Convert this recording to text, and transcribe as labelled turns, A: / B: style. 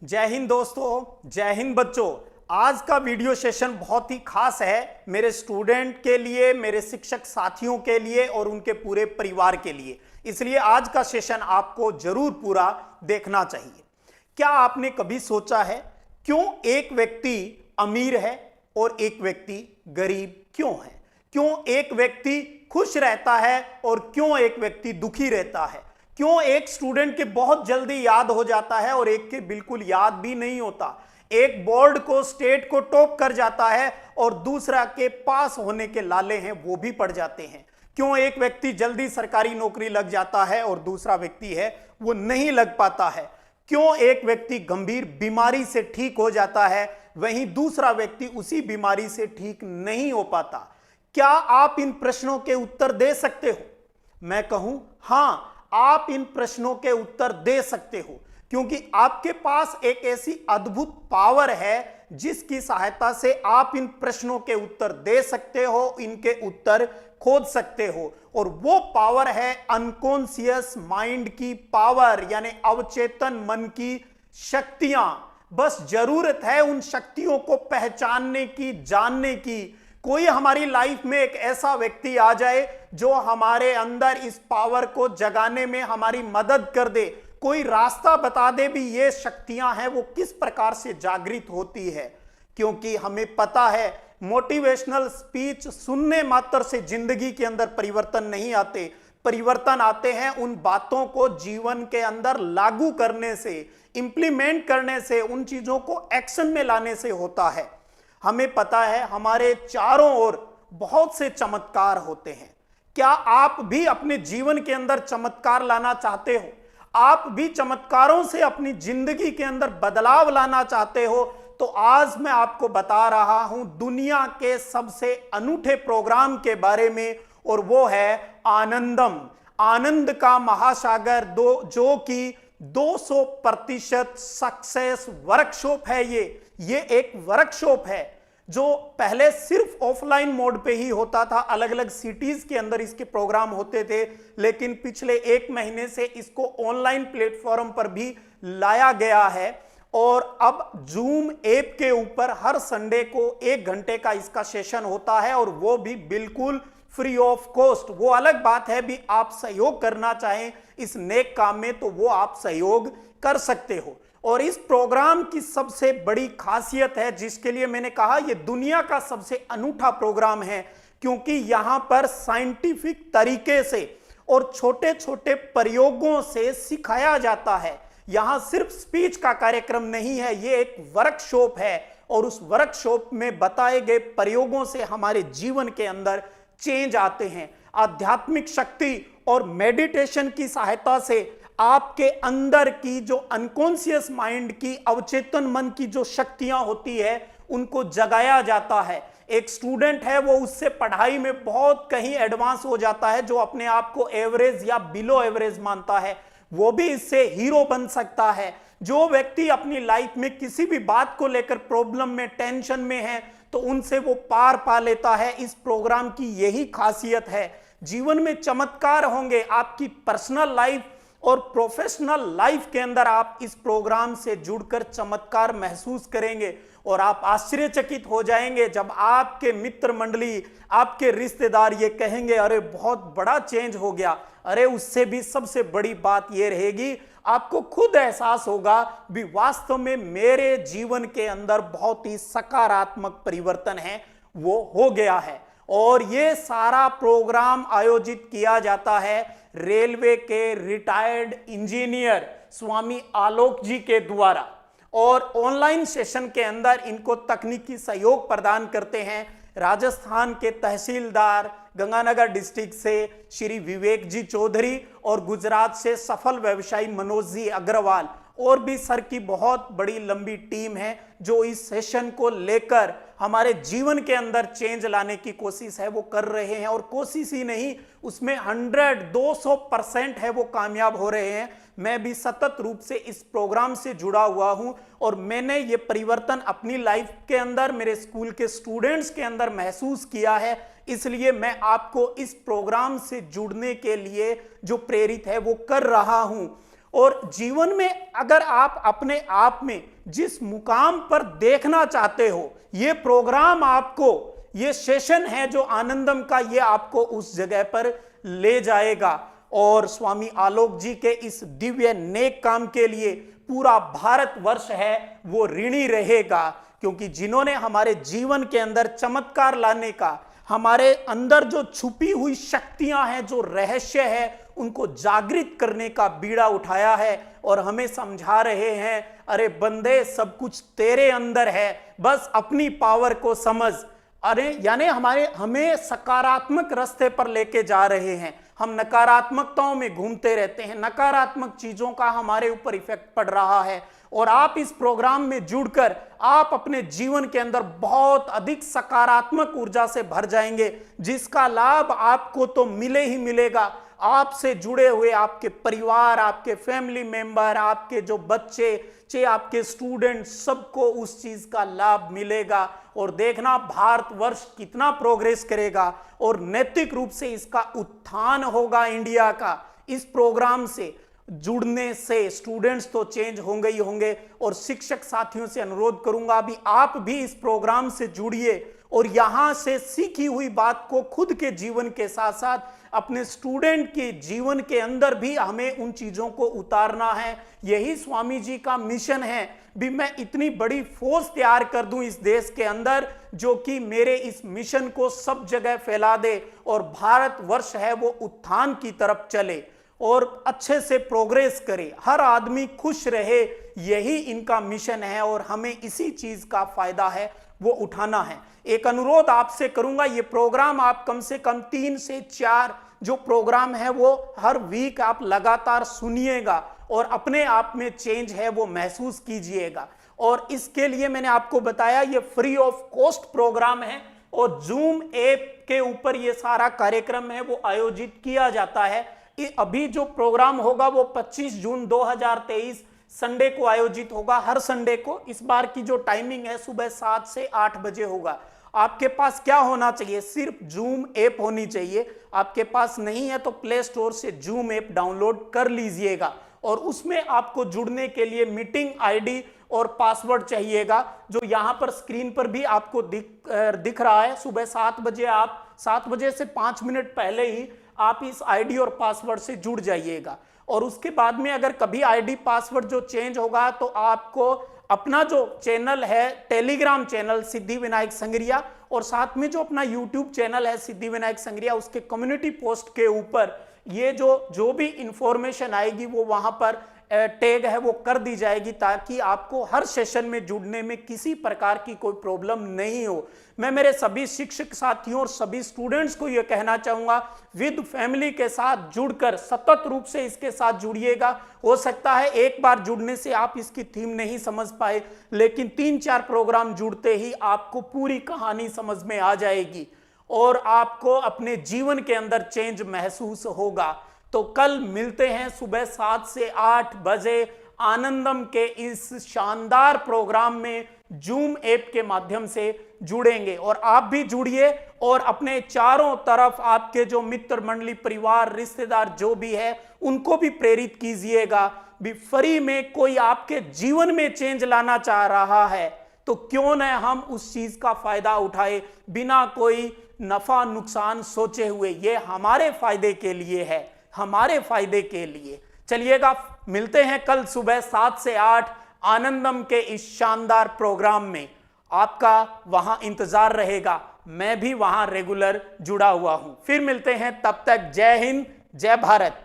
A: जय हिंद दोस्तों, जय हिंद बच्चों। आज का वीडियो सेशन बहुत ही खास है मेरे स्टूडेंट के लिए, मेरे शिक्षक साथियों के लिए और उनके पूरे परिवार के लिए। इसलिए आज का सेशन आपको जरूर पूरा देखना चाहिए। क्या आपने कभी सोचा है क्यों एक व्यक्ति अमीर है और एक व्यक्ति गरीब क्यों है? क्यों एक व्यक्ति खुश रहता है और क्यों एक व्यक्ति दुखी रहता है? क्यों एक स्टूडेंट के बहुत जल्दी याद हो जाता है और एक के बिल्कुल याद भी नहीं होता? एक बोर्ड को, स्टेट को टॉप कर जाता है और दूसरा के पास होने के लाले हैं वो भी पड़ जाते हैं। क्यों एक व्यक्ति जल्दी सरकारी नौकरी लग जाता है और दूसरा व्यक्ति है वो नहीं लग पाता है? क्यों एक व्यक्ति गंभीर बीमारी से ठीक हो जाता है वहीं दूसरा व्यक्ति उसी बीमारी से ठीक नहीं हो पाता? क्या आप इन प्रश्नों के उत्तर दे सकते हो? मैं कहूं हां, आप इन प्रश्नों के उत्तर दे सकते हो, क्योंकि आपके पास एक ऐसी अद्भुत पावर है जिसकी सहायता से आप इन प्रश्नों के उत्तर दे सकते हो, इनके उत्तर खोज सकते हो। और वो पावर है अनकॉन्शियस माइंड की पावर, यानी अवचेतन मन की शक्तियां। बस जरूरत है उन शक्तियों को पहचानने की, जानने की। कोई हमारी लाइफ में एक ऐसा व्यक्ति आ जाए जो हमारे अंदर इस पावर को जगाने में हमारी मदद कर दे, कोई रास्ता बता दे भी ये शक्तियां हैं वो किस प्रकार से जागृत होती है। क्योंकि हमें पता है मोटिवेशनल स्पीच सुनने मात्र से जिंदगी के अंदर परिवर्तन नहीं आते। परिवर्तन आते हैं उन बातों को जीवन के अंदर लागू करने से, इंप्लीमेंट करने से, उन चीजों को एक्शन में लाने से होता है। हमें पता है हमारे चारों ओर बहुत से चमत्कार होते हैं। क्या आप भी अपने जीवन के अंदर चमत्कार लाना चाहते हो? आप भी चमत्कारों से अपनी जिंदगी के अंदर बदलाव लाना चाहते हो? तो आज मैं आपको बता रहा हूं दुनिया के सबसे अनूठे प्रोग्राम के बारे में, और वो है आनंदम, आनंद का महासागर, जो कि 200% सक्सेस वर्कशॉप है। ये एक वर्कशॉप है जो पहले सिर्फ ऑफलाइन मोड पे ही होता था, अलग अलग सिटीज के अंदर इसके प्रोग्राम होते थे, लेकिन पिछले 1 महीने से इसको ऑनलाइन प्लेटफॉर्म पर भी लाया गया है। और अब जूम ऐप के ऊपर हर संडे को 1 घंटे का इसका सेशन होता है, और वो भी बिल्कुल फ्री ऑफ कॉस्ट। वो अलग बात है भी आप सहयोग करना चाहें इस नेक काम में तो वो आप सहयोग कर सकते हो। और इस प्रोग्राम की सबसे बड़ी खासियत है, जिसके लिए मैंने कहा ये दुनिया का सबसे अनूठा प्रोग्राम है, क्योंकि यहां पर साइंटिफिक तरीके से और छोटे छोटे प्रयोगों से सिखाया जाता है। यहां सिर्फ स्पीच का कार्यक्रम नहीं है, ये एक वर्कशॉप है, और उस वर्कशॉप में बताए गए प्रयोगों से हमारे जीवन के अंदर चेंज आते हैं। आध्यात्मिक शक्ति और मेडिटेशन की सहायता से आपके अंदर की जो अनकॉन्शियस माइंड की, अवचेतन मन की जो शक्तियां होती है उनको जगाया जाता है। एक स्टूडेंट है वो उससे पढ़ाई में बहुत कहीं एडवांस हो जाता है, जो अपने आप को एवरेज या बिलो एवरेज मानता है वो भी इससे हीरो बन सकता है। जो व्यक्ति अपनी लाइफ में किसी भी बात को लेकर प्रॉब्लम में, टेंशन में है तो उनसे वो पार पा लेता है। इस प्रोग्राम की यही खासियत है। जीवन में चमत्कार होंगे, आपकी पर्सनल लाइफ और प्रोफेशनल लाइफ के अंदर आप इस प्रोग्राम से जुड़कर चमत्कार महसूस करेंगे, और आप आश्चर्यचकित हो जाएंगे जब आपके मित्र मंडली, आपके रिश्तेदार ये कहेंगे अरे बहुत बड़ा चेंज हो गया। अरे उससे भी सबसे बड़ी बात ये रहेगी, आपको खुद एहसास होगा भी वास्तव में मेरे जीवन के अंदर बहुत ही सकारात्मक परिवर्तन है वो हो गया है। और ये सारा प्रोग्राम आयोजित किया जाता है रेलवे के रिटायर्ड इंजीनियर स्वामी आलोक जी के द्वारा, और ऑनलाइन सेशन के अंदर इनको तकनीकी सहयोग प्रदान करते हैं राजस्थान के तहसीलदार, गंगानगर डिस्ट्रिक्ट से श्री विवेक जी चौधरी, और गुजरात से सफल व्यवसायी मनोज जी अग्रवाल, और भी सर की बहुत बड़ी लंबी टीम है जो इस सेशन को लेकर हमारे जीवन के अंदर चेंज लाने की कोशिश है वो कर रहे हैं। और कोशिश ही नहीं, उसमें 200% है वो कामयाब हो रहे हैं। मैं भी सतत रूप से इस प्रोग्राम से जुड़ा हुआ हूं, और मैंने ये परिवर्तन अपनी लाइफ के अंदर, मेरे स्कूल के स्टूडेंट्स के अंदर महसूस किया है। इसलिए मैं आपको इस प्रोग्राम से जुड़ने के लिए जो प्रेरित है वो कर रहा हूं। और जीवन में अगर आप अपने आप में जिस मुकाम पर देखना चाहते हो, ये प्रोग्राम आपको, ये सेशन है जो आनंदम का, ये आपको उस जगह पर ले जाएगा। और स्वामी आलोक जी के इस दिव्य नेक काम के लिए पूरा भारतवर्ष है वो ऋणी रहेगा, क्योंकि जिन्होंने हमारे जीवन के अंदर चमत्कार लाने का, हमारे अंदर जो छुपी हुई शक्तियां हैं, जो रहस्य है, उनको जागृत करने का बीड़ा उठाया है और हमें समझा रहे हैं, अरे बंदे सब कुछ तेरे अंदर है, बस अपनी पावर को समझ। अरे यानी हमें सकारात्मक रास्ते पर लेके जा रहे हैं। हम नकारात्मकताओं में घूमते रहते हैं, नकारात्मक चीजों का हमारे ऊपर इफेक्ट पड़ रहा है। और आप इस प्रोग्राम में जुड़कर आप अपने जीवन के अंदर बहुत अधिक सकारात्मक ऊर्जा से भर जाएंगे, जिसका लाभ आपको तो मिले ही मिलेगा। आपसे जुड़े हुए आपके परिवार, आपके फैमिली मेंबर, आपके जो बच्चे, चाहे आपके स्टूडेंट, सबको उस चीज का लाभ मिलेगा। और देखना भारतवर्ष कितना प्रोग्रेस करेगा और नैतिक रूप से इसका उत्थान होगा इंडिया का। इस प्रोग्राम से जुड़ने से स्टूडेंट्स तो चेंज होंगे ही होंगे, और शिक्षक साथियों से अनुरोध करूंगा अभी आप भी इस प्रोग्राम से जुड़िए और यहां से सीखी हुई बात को खुद के जीवन के साथ साथ अपने स्टूडेंट के जीवन के अंदर भी हमें उन चीजों को उतारना है। यही स्वामी जी का मिशन है। भी मैं इतनी बड़ी फौज तैयार कर दूं इस देश के अंदर, जो कि मेरे इस मिशन को सब जगह फैला दे और भारतवर्ष है वो उत्थान की तरफ चले और अच्छे से प्रोग्रेस करे, हर आदमी खुश रहे, यही इनका मिशन है और हमें इसी चीज का फायदा है वो उठाना है। एक अनुरोध आपसे करूंगा, ये प्रोग्राम आप कम से कम 3 से 4 जो प्रोग्राम है वो हर वीक आप लगातार सुनिएगा और अपने आप में चेंज है वो महसूस कीजिएगा। और इसके लिए मैंने आपको बताया ये फ्री ऑफ कॉस्ट प्रोग्राम है और जूम ऐप के ऊपर ये सारा कार्यक्रम है वो आयोजित किया जाता है। अभी जो प्रोग्राम होगा वो 25 जून 2023 संडे को आयोजित होगा, हर संडे को। इस बार की जो टाइमिंग है सुबह 7 से 8 बजे होगा। आपके पास क्या होना चाहिए, सिर्फ जूम ऐप होनी चाहिए। आपके पास नहीं है तो प्ले स्टोर से जूम ऐप डाउनलोड कर लीजिएगा और उसमें आपको जुड़ने के लिए मीटिंग आईडी और पासवर्ड चाहिएगा, जो यहां पर स्क्रीन पर भी आपको दिख रहा है। सुबह 7 बजे, आप 7 बजे से 5 मिनट पहले ही आप इस आईडी और पासवर्ड से जुड़ जाइएगा। और उसके बाद में अगर कभी आईडी पासवर्ड जो चेंज होगा तो आपको अपना जो चैनल है, टेलीग्राम चैनल सिद्धि विनायक संग्रिया, और साथ में जो अपना यूट्यूब चैनल है सिद्धि विनायक संग्रिया, उसके कम्युनिटी पोस्ट के ऊपर ये जो भी इंफॉर्मेशन आएगी वो वहां पर टैग है वो कर दी जाएगी, ताकि आपको हर सेशन में जुड़ने में किसी प्रकार की कोई प्रॉब्लम नहीं हो। मैं मेरे सभी शिक्षक साथियों और सभी स्टूडेंट्स को यह कहना चाहूंगा, विद फैमिली के साथ जुड़कर सतत रूप से इसके साथ जुड़िएगा। हो सकता है एक बार जुड़ने से आप इसकी थीम नहीं समझ पाए, लेकिन 3-4 प्रोग्राम जुड़ते ही आपको पूरी कहानी समझ में आ जाएगी और आपको अपने जीवन के अंदर चेंज महसूस होगा। तो कल मिलते हैं सुबह 7 से 8 बजे आनंदम के इस शानदार प्रोग्राम में। जूम ऐप के माध्यम से जुड़ेंगे और आप भी जुड़िए और अपने चारों तरफ आपके जो मित्र मंडली, परिवार, रिश्तेदार जो भी है उनको भी प्रेरित कीजिएगा। भी फ्री में कोई आपके जीवन में चेंज लाना चाह रहा है तो क्यों न हम उस चीज का फायदा उठाए बिना कोई नफा नुकसान सोचे हुए। ये हमारे फायदे के लिए है, हमारे फायदे के लिए। चलिएगा, मिलते हैं कल सुबह 7 से 8 आनंदम के इस शानदार प्रोग्राम में। आपका वहां इंतजार रहेगा, मैं भी वहां रेगुलर जुड़ा हुआ हूं। फिर मिलते हैं, तब तक जय हिंद, जय भारत।